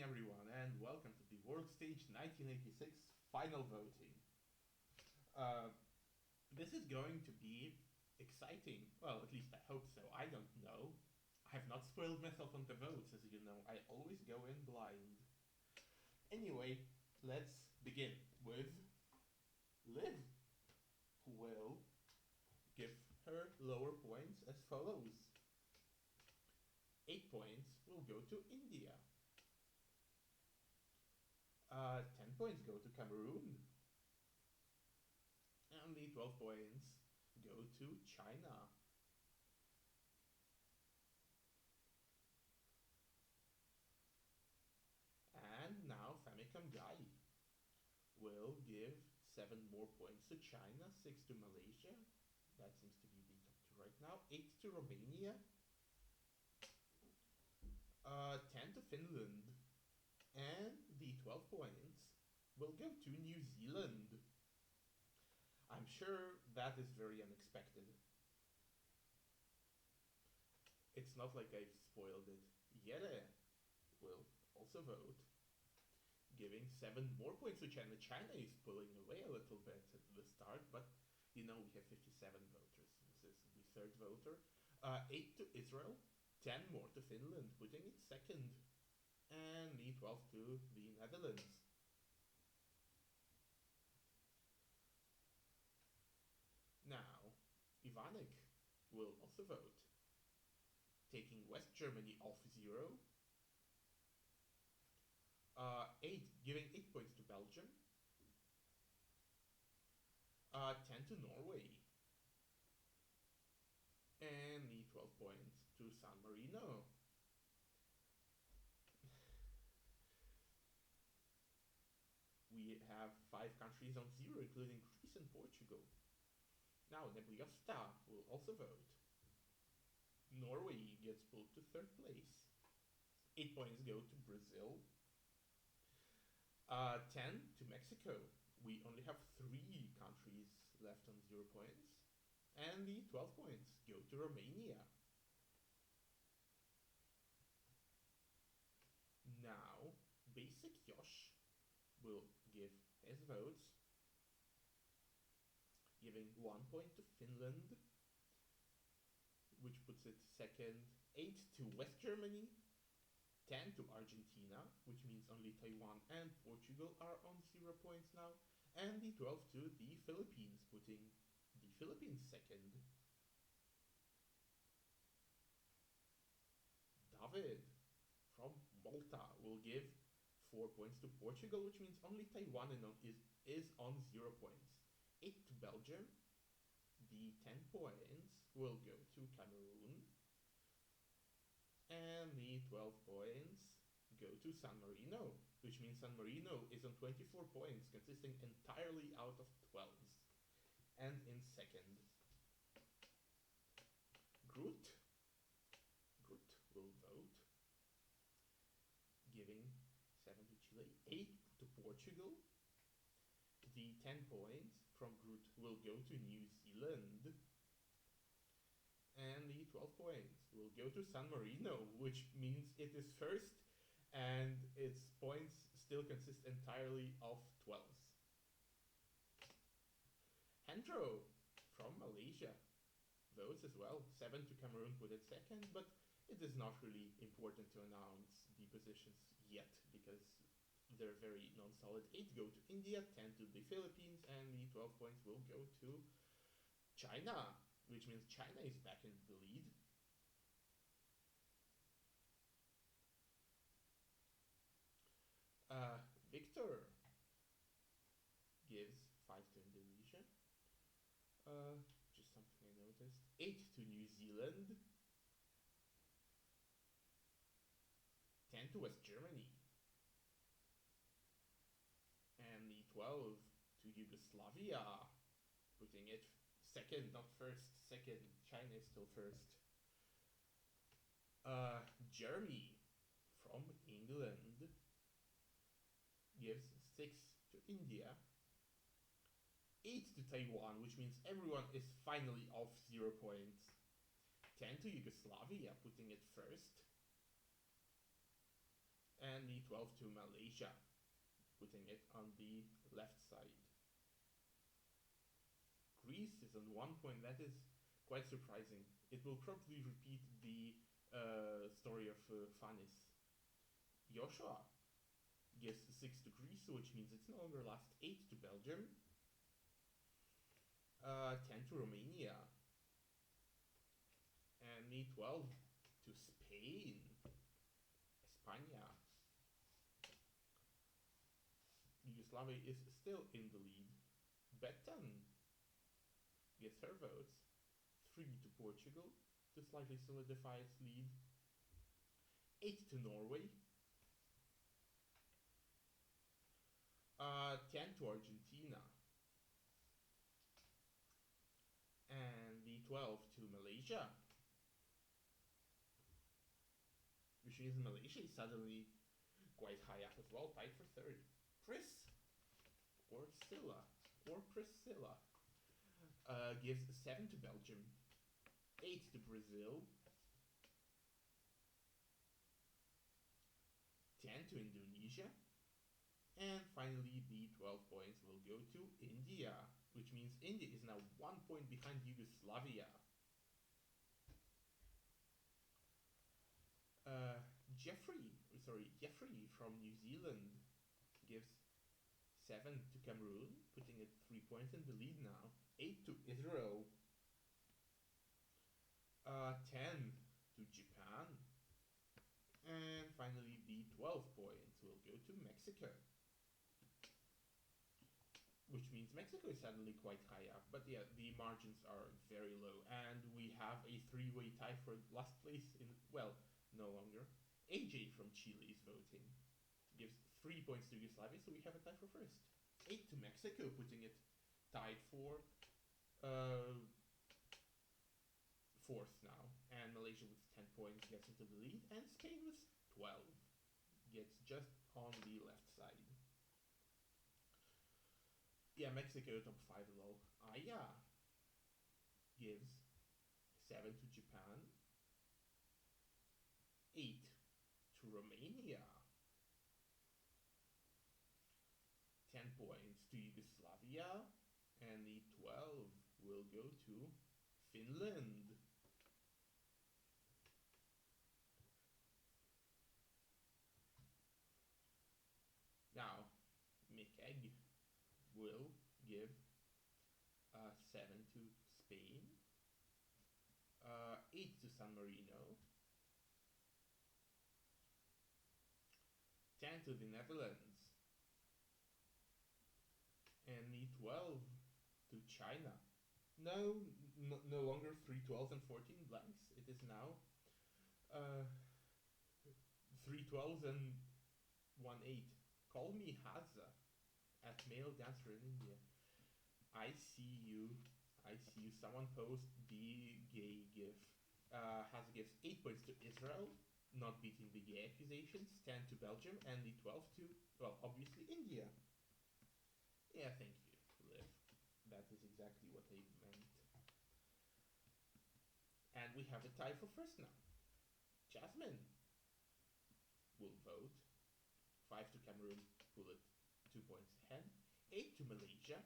everyone, and welcome to the World Stage 1986 final voting. Uh, this is going to be exciting. Well, at least I hope so. I don't know. I have not spoiled myself on the votes, as you know. I always go in blind. Anyway, let's begin with Liv, who will give her lower points as follows. 8 points will go to India. 10 points go to Cameroon. And the 12 points go to China. And now Famicom Guy will give 7 more points to China, 6 to Malaysia. That seems to be the top 2 right now. 8 to Romania. 10 to Finland. And the 12 points will go to New Zealand. I'm sure that is very unexpected. It's not like I've spoiled it. Yere will also vote, giving 7 more points to China. China is pulling away a little bit at the start, but we have 57 voters. This is the third voter. 8 to Israel, 10 more to Finland, putting it second, and the 12 to the Netherlands. Now, Ivanek will also vote, taking West Germany off 0. giving 8 points to Belgium. 10 to Norway. And the 12 points to San Marino. We have 5 countries on 0, including Greece and Portugal. Now, Nebulosta will also vote. Norway gets pulled to 3rd place. 8 points go to Brazil. 10 to Mexico. We only have 3 countries left on 0 points. And the 12 points go to Romania. Now, Basic Yosh will give his votes, giving 1 point to Finland, which puts it second. 8 to West Germany. 10 to Argentina, which means only Taiwan and Portugal are on 0 points now. And the 12 to the Philippines, putting the Philippines second. David from Malta will give 4 points to Portugal, which means only Taiwan is on 0 points. 8 to Belgium. The 10 points will go to Cameroon. And the 12 points go to San Marino, which means San Marino is on 24 points, consisting entirely out of 12s. And in second, Groot will vote, giving 7 to Chile, 8 to Portugal. The 10 points from Groot will go to New Zealand. And the 12 points will go to San Marino, which means it is first, and its points still consist entirely of 12s. Hendro from Malaysia votes as well. 7 to Cameroon, put it second, but it is not really important to announce the positions yet because they're very non-solid. 8 go to India, 10 to the Philippines, and the 12 points will go to China, which means China is back in the lead. Victor gives 5 to Indonesia. Just something I noticed. 8 to New Zealand. 10 to West Germany. And the 12 to Yugoslavia, putting it second, not first, second. China is still first. Jeremy from England gives 6 to India. 8 to Taiwan, which means everyone is finally off 0 points. 10 to Yugoslavia, putting it first. and e12 to Malaysia, putting it on the left side. Greece is on 1 point. That is quite surprising. It will probably repeat the story of Fanis. Joshua gives 6 to Greece, which means it's no longer last. 8 to Belgium. 10 to Romania. And e12 to Spain. España. Yugoslavia is still in the lead. Betan gets her votes. 3 to Portugal to slightly solidify its lead. 8 to Norway. 10 to Argentina. And d12 to Malaysia. Which means Malaysia is suddenly quite high up as well, tied for third. Priscilla gives 7 to Belgium, 8 to Brazil, 10 to Indonesia, and finally the 12 points will go to India, which means India is now 1 point behind Yugoslavia. Jeffrey from New Zealand gives 7 to Cameroon, putting it 3 points in the lead now. 8 to Israel. 10 to Japan. And finally the 12 points will go to Mexico. Which means Mexico is suddenly quite high up, but yeah, the margins are very low, and we have a 3-way tie for last place in, well, no longer. AJ from Chile is voting. Gives 3 points to Yugoslavia, so we have a tie for first. 8 to Mexico, putting it tied for fourth now. And Malaysia with 10 points gets into the lead, and Spain with 12 gets just on the left side. Yeah, Mexico top 5 low. Aya gives 7 to Japan, 8 to Romania, 10 points to Yugoslavia, and the 12 will go to Finland. Now, Mikeg will give 7 to Spain, 8 to San Marino, 10 to the Netherlands, and the 12 to China. No longer 3 12s and 14 blanks. It is now 3 12s and 1 8. Call me Haza at male dancer in India. I see you. Someone post the gay gif. Haza gives 8 points to Israel, not beating the gay accusations, 10 to Belgium, and the 12 to, well, obviously India. Yeah, thank you, Liv. That is exactly what I meant. And we have a tie for first now. Jasmine will vote. 5 to Cameroon, pull it 2 points ahead. 8 to Malaysia.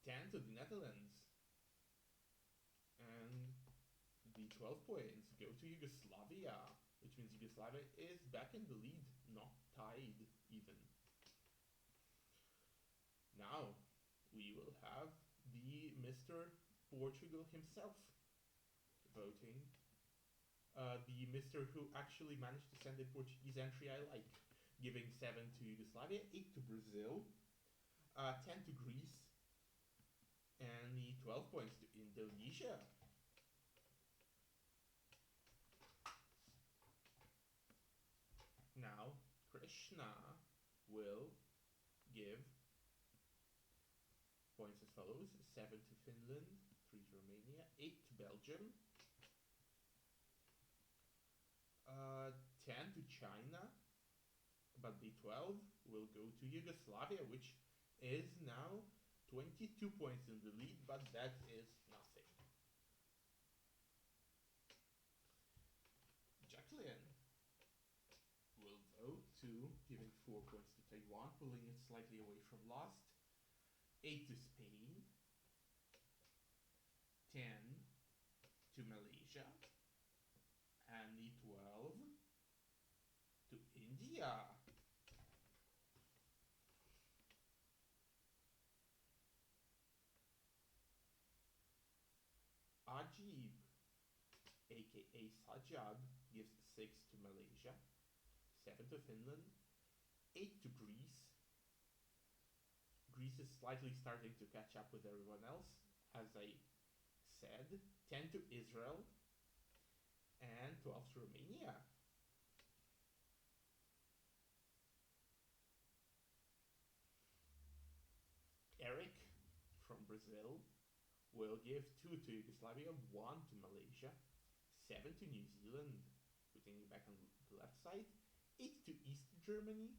10 to the Netherlands. And the 12 points go to Yugoslavia, which means Yugoslavia is back in the lead, not tied even. Now, we will have the Mr. Portugal himself voting. The Mr. who actually managed to send a Portuguese entry I like, giving 7 to Yugoslavia, 8 to Brazil, 10 to Greece, and the 12 points to Indonesia. Now, Krishna will give points as follows: 7 to Finland, 3 to Romania, 8 to Belgium, 10 to China, but the 12 will go to Yugoslavia, which is now 22 points in the lead, but that is nothing. Jacqueline 2, giving 4 points to Taiwan, pulling it slightly away from last. 8 to Spain. 10 to Malaysia. And the 12 to India. Ajib, aka Sajjad, gives 6 to Malaysia, 7 to Finland, 8 to Greece. Greece is slightly starting to catch up with everyone else, as I said. 10 to Israel, and 12 to Romania. Eric from Brazil will give 2 to Yugoslavia, 1 to Malaysia, 7 to New Zealand, putting it back on the left side, 8 to East Germany,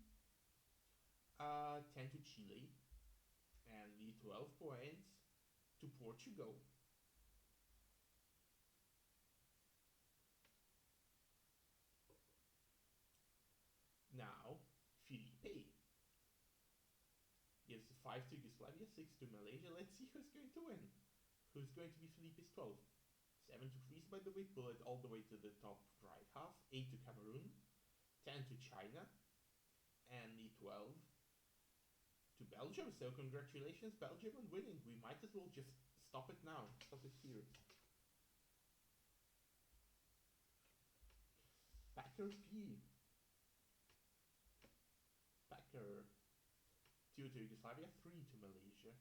10 to Chile, and the 12 points to Portugal. Now, Felipe gives 5 to Yugoslavia, 6 to Malaysia. Let's see who's going to win. Who's going to be Felipe's 12? 7 to Greece, by the way, pull it all the way to the top right half. 8 to Cameroon, 10 to China, and the 12 to Belgium. So congratulations, Belgium, on winning. We might as well just stop it now. Stop it here. Packer P. Packer. 2 to Yugoslavia, 3 to Malaysia,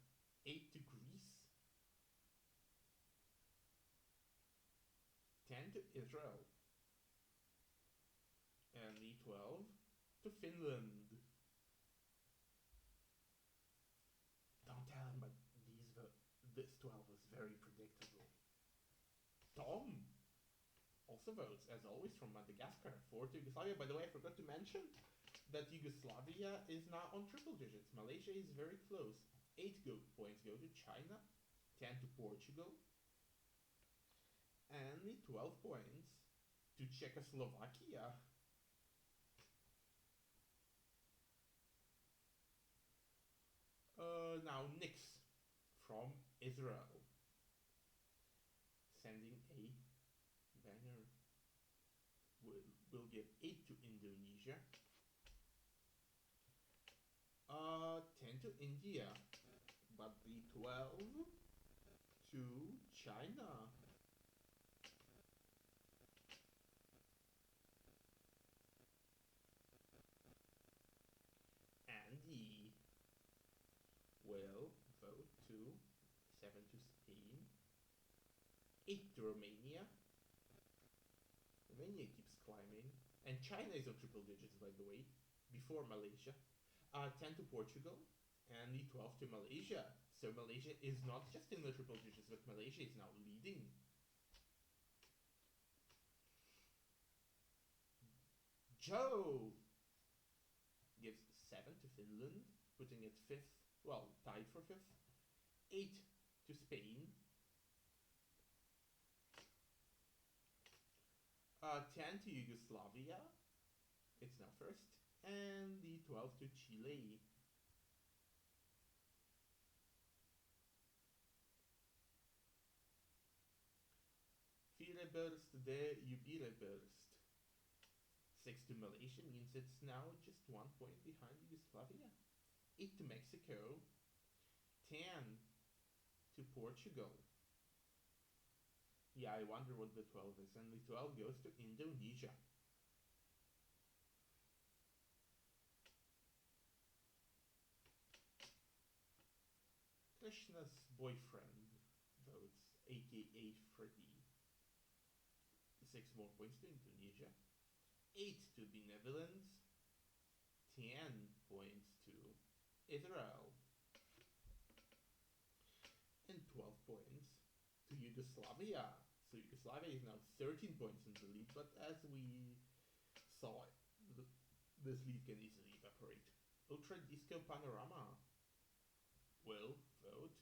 8 to Greece, 10 to Israel, and the 12 to Finland. Don't tell him, but this 12 was very predictable. Tom also votes, as always, from Madagascar, 4 to Yugoslavia. By the way, I forgot to mention that Yugoslavia is now on triple digits. Malaysia is very close. 8 points go to China, 10 to Portugal, and the 12 points to Czechoslovakia. Now Nix from Israel, sending a banger. Will give 8 to Indonesia, 10 to India, but the 12 to China. Andy will vote to 7 to Spain, 8 to Romania. Romania keeps climbing, and China is on triple digits, by the way, before Malaysia. 10 to Portugal, and the 12 to Malaysia. So Malaysia is not just in the triple digits, but Malaysia is now leading. Joe gives 7 to Finland, putting it 5th, well, tied for 5th. 8 to Spain. 10 to Yugoslavia, it's now 1st, and the 12 to Chile. Fireburst de Jubileburst. 6 to Malaysia means it's now just 1 point behind Yugoslavia. 8 to Mexico. 10 to Portugal. Yeah, I wonder what the 12 is. And the 12 goes to Indonesia. Krishna's boyfriend votes, aka Freddy. 6 more points to Indonesia. 8 to the Netherlands. 10 points to Israel. And 12 points to Yugoslavia. So Yugoslavia is now 13 points in the lead, but as we saw, this lead can easily evaporate. Ultra Disco Panorama will vote,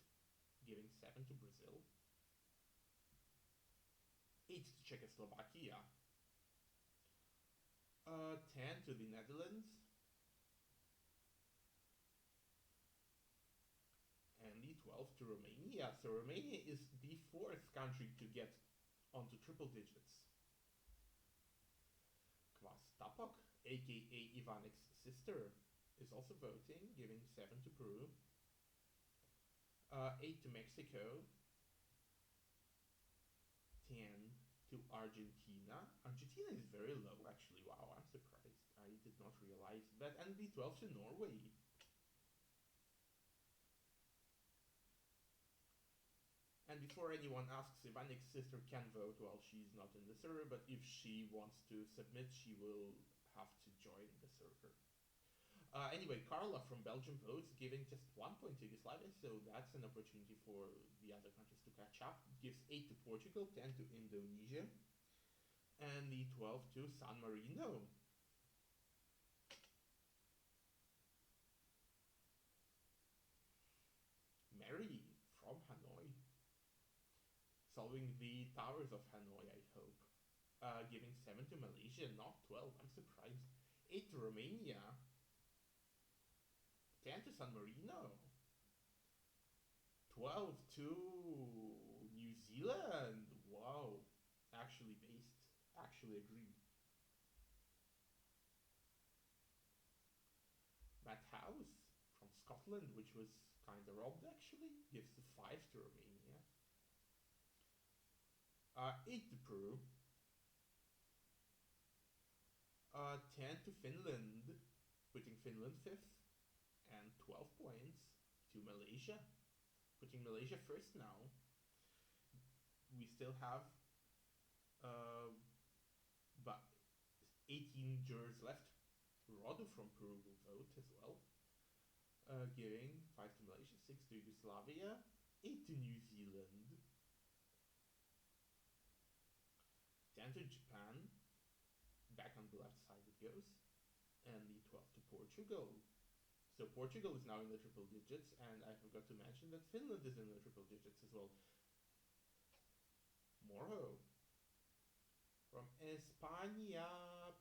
giving 7 to Brazil, 8 to Czechoslovakia, 10 to the Netherlands, d12 to Romania. So Romania is the fourth country to get onto triple digits. Kvastapok, aka Ivanek's sister, is also voting, giving 7 to Peru, 8 to Mexico, 10 to Argentina. Argentina is very low actually, wow, I'm surprised. I did not realize that. And d12 to Norway. And before anyone asks, Ivanek's sister can vote while she's not in the server, but if she wants to submit, she will have to join the server. Anyway, Carla from Belgium votes, giving just 1 point to Yugoslavia, so that's an opportunity for the other countries to catch up. Gives 8 to Portugal, 10 to Indonesia, and the 12 to San Marino. Mary from Hanoi, solving the towers of Hanoi, I hope. Giving 7 to Malaysia, not 12, I'm surprised. 8 to Romania, 10 to San Marino, 12 to New Zealand. Wow, actually based, actually agree. Matt House from Scotland, which was kind of robbed actually, gives the 5 to Romania. 8 to Peru. 10 to Finland, putting Finland 5th, and 12 points to Malaysia, putting Malaysia first now. We still have but 18 jurors left. Radu from Peru will vote as well, giving 5 to Malaysia, 6 to Yugoslavia, 8 to New Zealand, 10 to Japan, back on the left side it goes, and the 12 to Portugal. So Portugal is now in the triple digits, and I forgot to mention that Finland is in the triple digits as well. Moro from España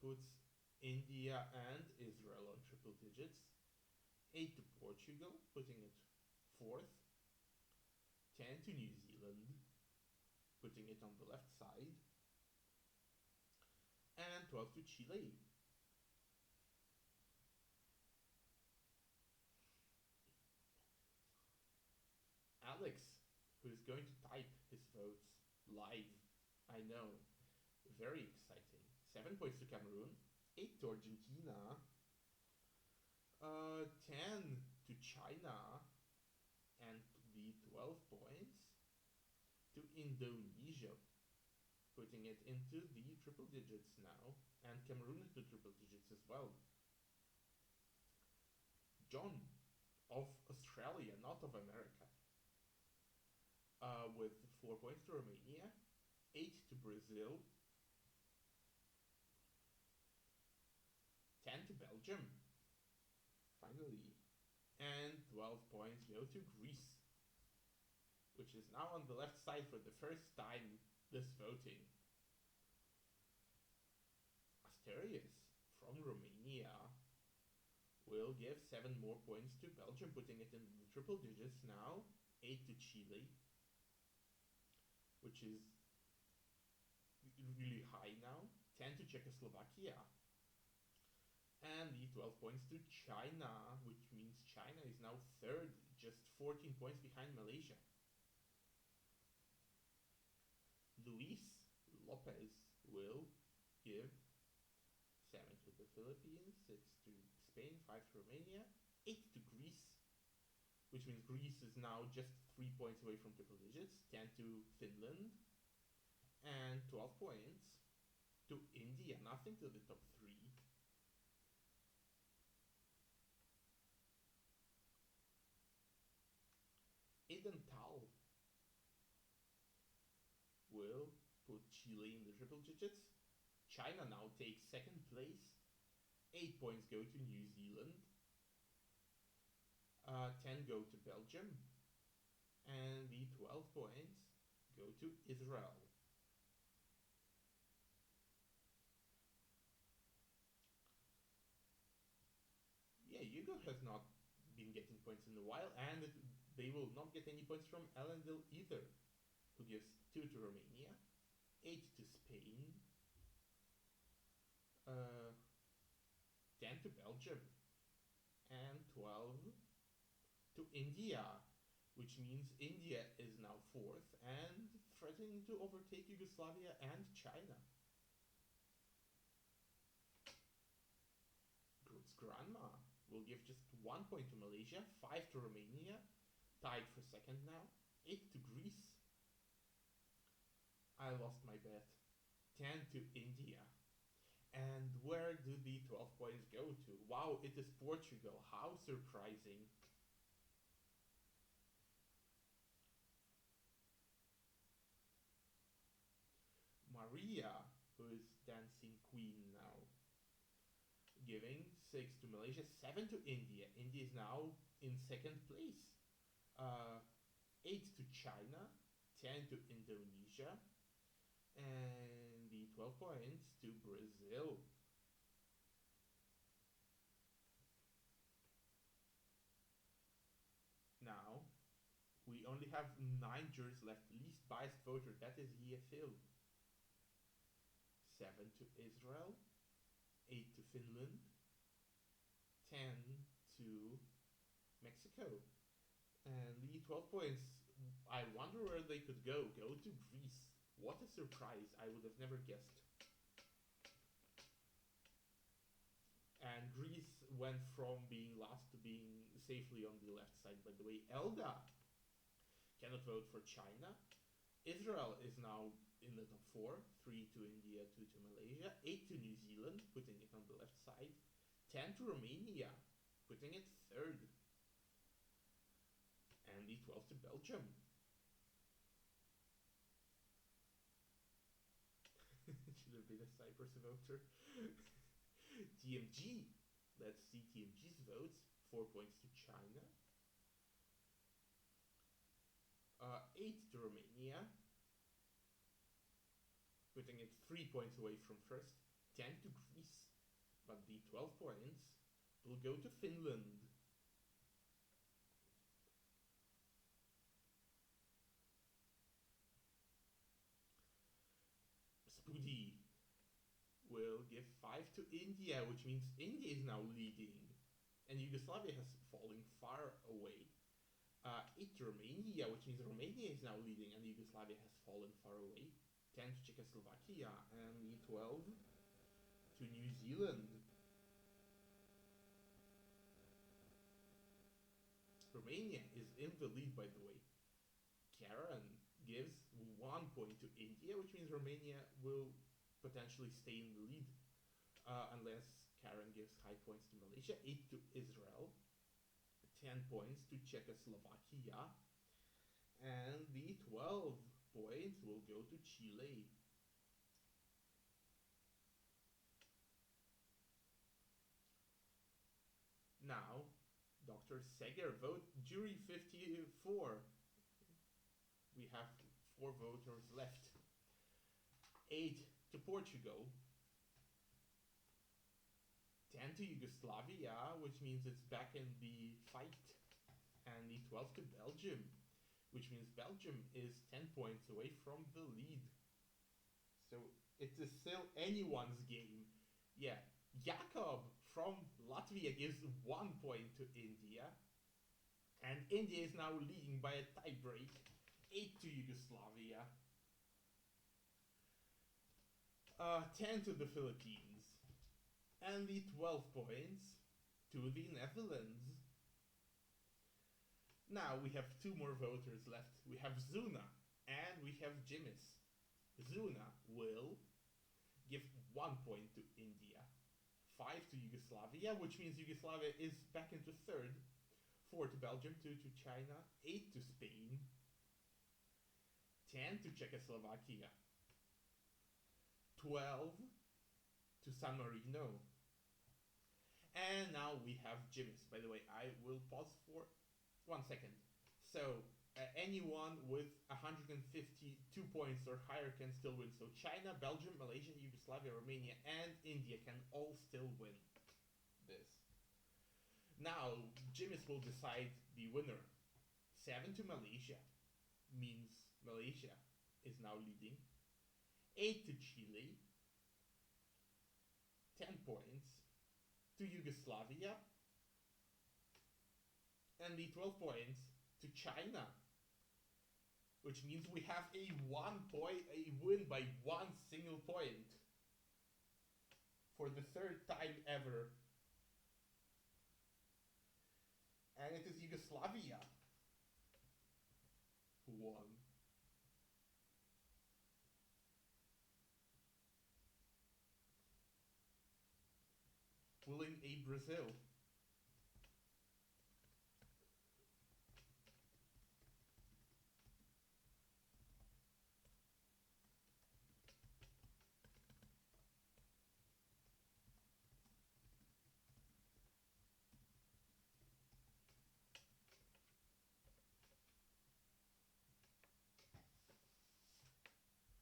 puts India and Israel on triple digits. 8 to Portugal, putting it 4th. 10 to New Zealand, putting it on the left side. And 12 to Chile. Alex, who is going to type his votes live. I know, very exciting. 7 points to Cameroon, 8 to Argentina, 10 to China, and the 12 points to Indonesia, putting it into the triple digits now, and Cameroon into triple digits as well. John of Australia, not of America, with 4 points to Romania, 8 to Brazil, 10 to Belgium, finally, and 12 points go to Greece, which is now on the left side for the first time this voting. Asterius from Romania will give 7 more points to Belgium, putting it in the triple digits now, 8 to Chile, which is really high now, 10 to Czechoslovakia, and the 12 points to China, which means China is now third, just 14 points behind Malaysia. Luis Lopez will give 7 to the Philippines, 6 to Spain, 5 to Romania, 8 to Greece, which means Greece is now just 3 points away from triple digits, 10 to Finland, and 12 points to India, nothing to the top 3. Eden Tal will put Chile in the triple digits. China now takes second place. 8 points go to New Zealand. 10 go to Belgium. And the 12 points go to Israel. Yeah, Hugo has not been getting points in a while, and They will not get any points from Elendil either, who gives 2 to Romania, 8 to Spain, 10 to Belgium, and 12 to India, which means India is now 4th and threatening to overtake Yugoslavia and China. Groot's Grandma will give just 1 point to Malaysia, 5 to Romania, tied for 2nd now, 8 to Greece. I lost my bet. 10 to India. And where do the 12 points go to? Wow, it is Portugal. How surprising. Maria, who is dancing queen now, giving 6 to Malaysia, 7 to India. India is now in 2nd place. 8 to China, 10 to Indonesia, and the 12 points to Brazil. Now, we only have 9 jurors left. Least biased voter, that is Phil. 7 to Israel, 8 to Finland, 10 to Mexico. And the 12 points, I wonder where they could go. Go to Greece. What a surprise. I would have never guessed. And Greece went from being last to being safely on the left side. By the way, Elda cannot vote for China. Israel is now in the top 4. 3 to India, 2 to Malaysia. 8 to New Zealand, putting it on the left side. 10 to Romania, putting it 3rd. And the 12 to Belgium. Should have been a Cyprus voter. TMG. Let's see TMG's votes. 4 points to China. 8 to Romania. Putting it 3 points away from 1st. 10 to Greece. But the 12 points will go to Finland. Spoody will give 5 to India, which means India is now leading. And Yugoslavia has fallen far away. 8 to Romania, which means Romania is now leading and Yugoslavia has fallen far away. 10 to Czechoslovakia, and the 12 to New Zealand. Romania is in the lead, by the way. Karen gives 1 point to India, which means Romania will potentially stay in the lead. Unless Karen gives high points to Malaysia. 8 to Israel. 10 points to Czechoslovakia. And the 12 points will go to Chile. Now, Dr. Seger, vote jury 54. We have 4 voters left. 8 to Portugal. 10 to Yugoslavia, which means it's back in the fight. And the 12 to Belgium, which means Belgium is 10 points away from the lead. So it is still anyone's game. Yeah, Jakob from Latvia gives 1 point to India. And India is now leading by a tie break. 8 to Yugoslavia. 10 to the Philippines. And the 12 points to the Netherlands. Now we have 2 more voters left. We have Zuna and we have Jimis. Zuna will give 1 point to India, 5 to Yugoslavia, which means Yugoslavia is back into 3rd, 4 to Belgium, 2 to China, 8 to Spain, 10 to Czechoslovakia, 12 to San Marino. And now we have Jimis. By the way, I will pause for 1 second. So, anyone with 152 points or higher can still win. So China, Belgium, Malaysia, Yugoslavia, Romania, and India can all still win this. Now, Jimis will decide the winner. 7 to Malaysia means Malaysia is now leading. 8 to Chile. 10 points to Yugoslavia. And the 12 points to China. Which means we have a win by 1 single point for the 3rd time ever. And it is Yugoslavia who won. Willing A Brazil.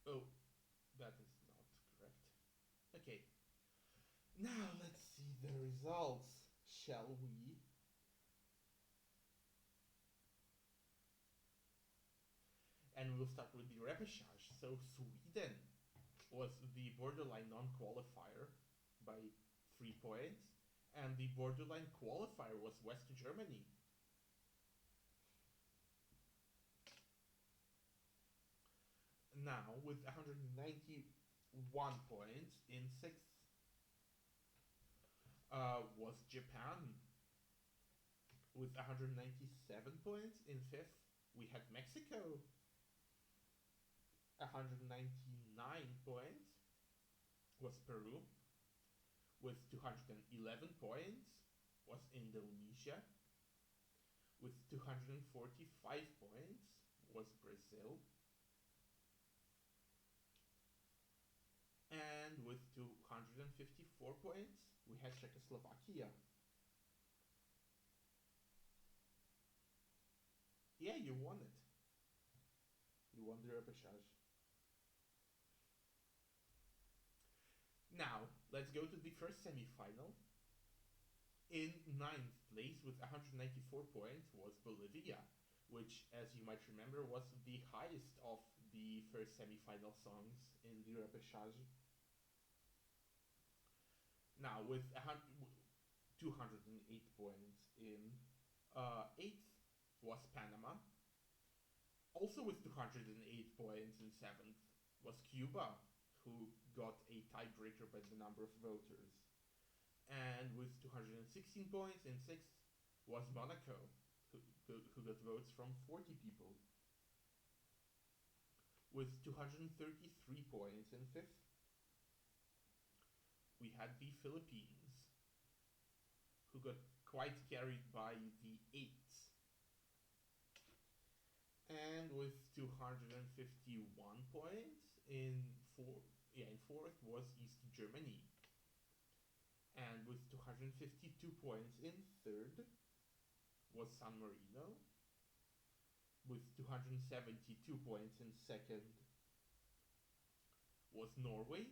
Oh, that is not correct. Okay. Now let's see the results, shall we? And we'll start with the repechage. So Sweden was the borderline non-qualifier by 3 points, and the borderline qualifier was West Germany. Now, with 191 points in 6th, was Japan. With 197 points in 5th, we had Mexico. 199 points was Peru. With 211 points was Indonesia. With 245 points was Brazil. And with 254 points, we had Czechoslovakia. Yeah, you won it. You won the repechage. Now, let's go to the first semi-final. In 9th place with 194 points was Bolivia, which, as you might remember, was the highest of the first semi-final songs in the repechage. Now, with 208 points in 8th was Panama. Also with 208 points in 7th was Cuba, who got a tiebreaker by the number of voters. And with 216 points in 6th was Monaco, who got votes from 40 people. With 233 points in 5th, we had the Philippines, who got quite carried by the 8th. And with 251 points in 4th was East Germany. And with 252 points in 3rd was San Marino. With 272 points in 2nd was Norway.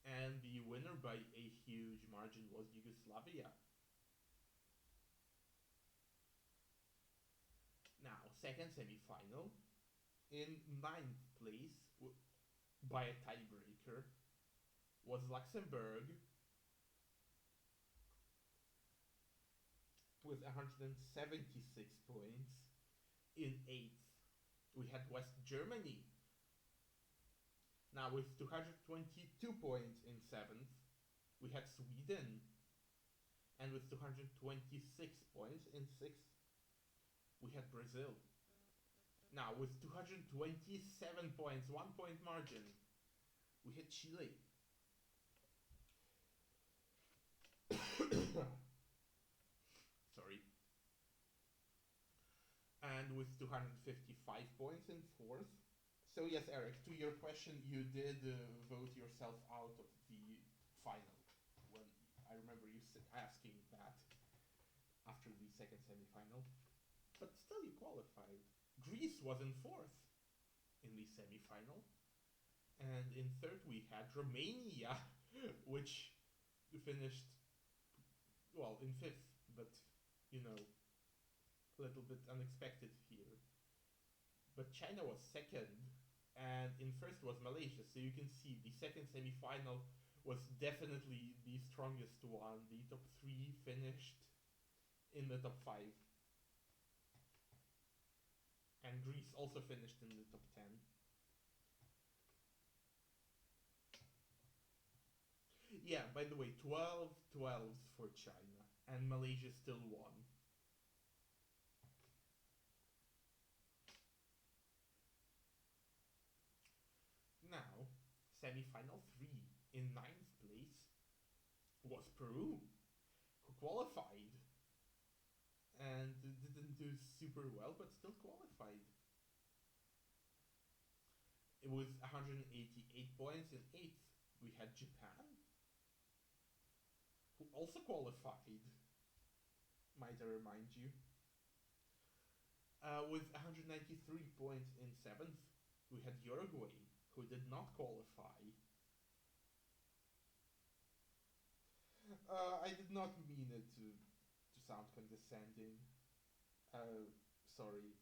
And the winner by a huge margin was Yugoslavia. Now, second semi-final. In 9th place, by a tiebreaker, was Luxembourg. With 176 points. In 8th, we had West Germany. Now, with 222 points in 7th, we had Sweden. And with 226 points in 6th, we had Brazil. Now, with 227 points, 1 point margin, we had Chile. Sorry. And with 255 points in 4th. So yes, Eric, to your question, you did vote yourself out of the final. When I remember you asking that after the second semi-final. But still you qualified. Greece was in 4th in the semi-final. And in 3rd we had Romania, which finished, well, in 5th, but, you know, a little bit unexpected here. But China was second, and in first was Malaysia. So you can see the second semi-final was definitely the strongest one. The top three finished in the top five, and Greece also finished in the top 10. Yeah, by the way, 12 12s for China, and Malaysia still won. Now, semi-final 3 in ninth place was Peru, who qualified and didn't do super well, but still qualified. It was 188 points. In eighth, we had Japan, who also qualified, might I remind you. With 193 points in seventh, we had Uruguay, who did not qualify. I did not mean it to sound condescending. Sorry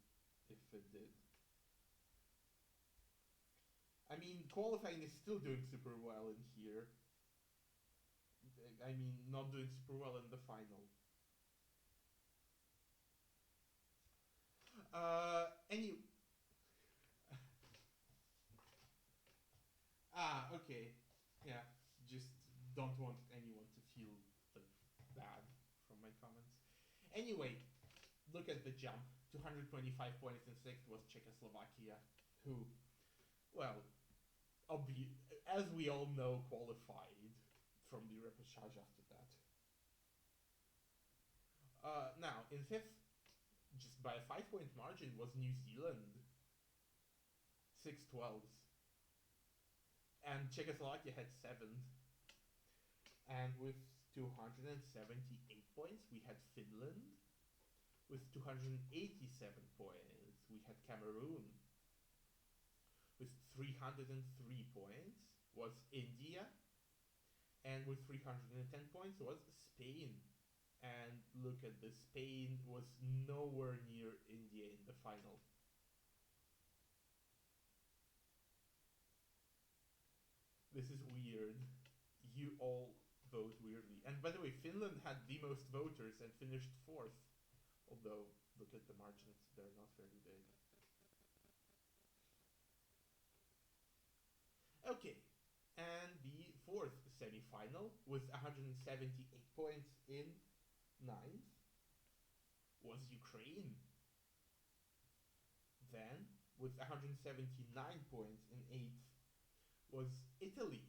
if it did. I mean, qualifying is still doing super well in here. I mean, not doing super well in the final. Any. Okay. Yeah, just don't want anyone to feel like bad from my comments. Anyway, look at the jump. 225 points in sixth was Czechoslovakia, who, well, as we all know, qualified from the repechage after that. Now, in fifth, just by a 5 point margin, was New Zealand. 6 12s. And Czechoslovakia had 7th. And with 278 points, we had Finland. With 287 points, we had Cameroon. With 303 points was India. And with 310 points was Spain. And look at this, Spain was nowhere near India in the final. This is weird. You all vote weirdly. And by the way, Finland had the most voters and finished fourth. Although, look at the margins, they're not very big. Okay, and the fourth semi-final with 178 points in ninth was Ukraine. Then, with 179 points in eighth, was Italy.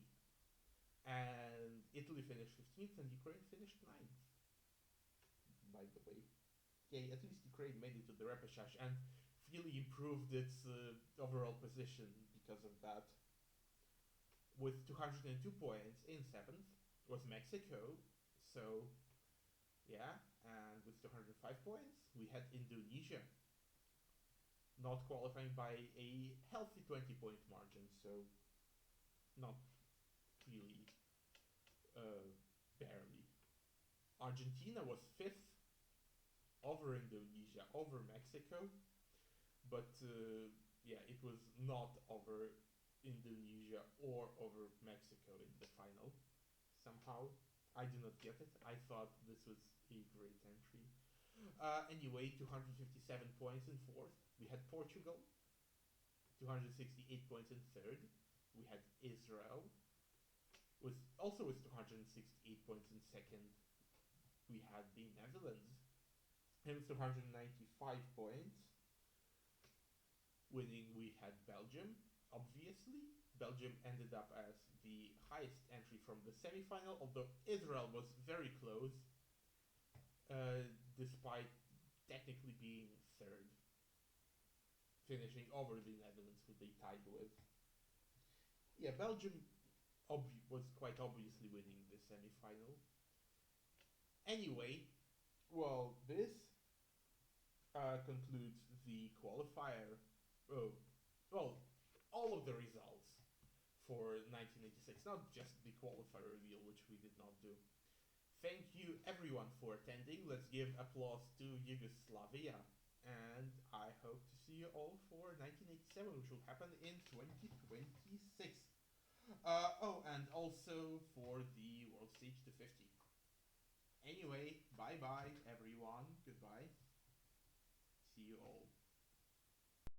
And Italy finished 15th and Ukraine finished 9th. By the way. Yeah, at least Ukraine made it to the repechage and really improved its overall position because of that. With 202 points in 7th was Mexico. So, yeah, and with 205 points, we had Indonesia. Not qualifying by a healthy 20-point margin, so not really, barely. Argentina was 5th over Indonesia, over Mexico, but yeah, it was not over Indonesia or over Mexico in the final. Somehow, I do not get it. I thought this was a great entry. Anyway, 257 points in fourth. We had Portugal. 268 points in third. We had Israel. With 268 points in second. We had the Netherlands. And with 295 points. Winning, we had Belgium. Obviously, Belgium ended up as the highest entry from the semi-final, although Israel was very close, despite technically being third, finishing over the Netherlands, who they tied with. Yeah, Belgium was quite obviously winning the semi-final. Anyway, well, this concludes the qualifier. Well, all of the results for 1986, not just the qualifier reveal, which we did not do. Thank you everyone for attending. Let's give applause to Yugoslavia. And I hope to see you all for 1987, which will happen in 2026. Oh, and also for the World Stage 250. Anyway, bye bye everyone. Goodbye. See you all.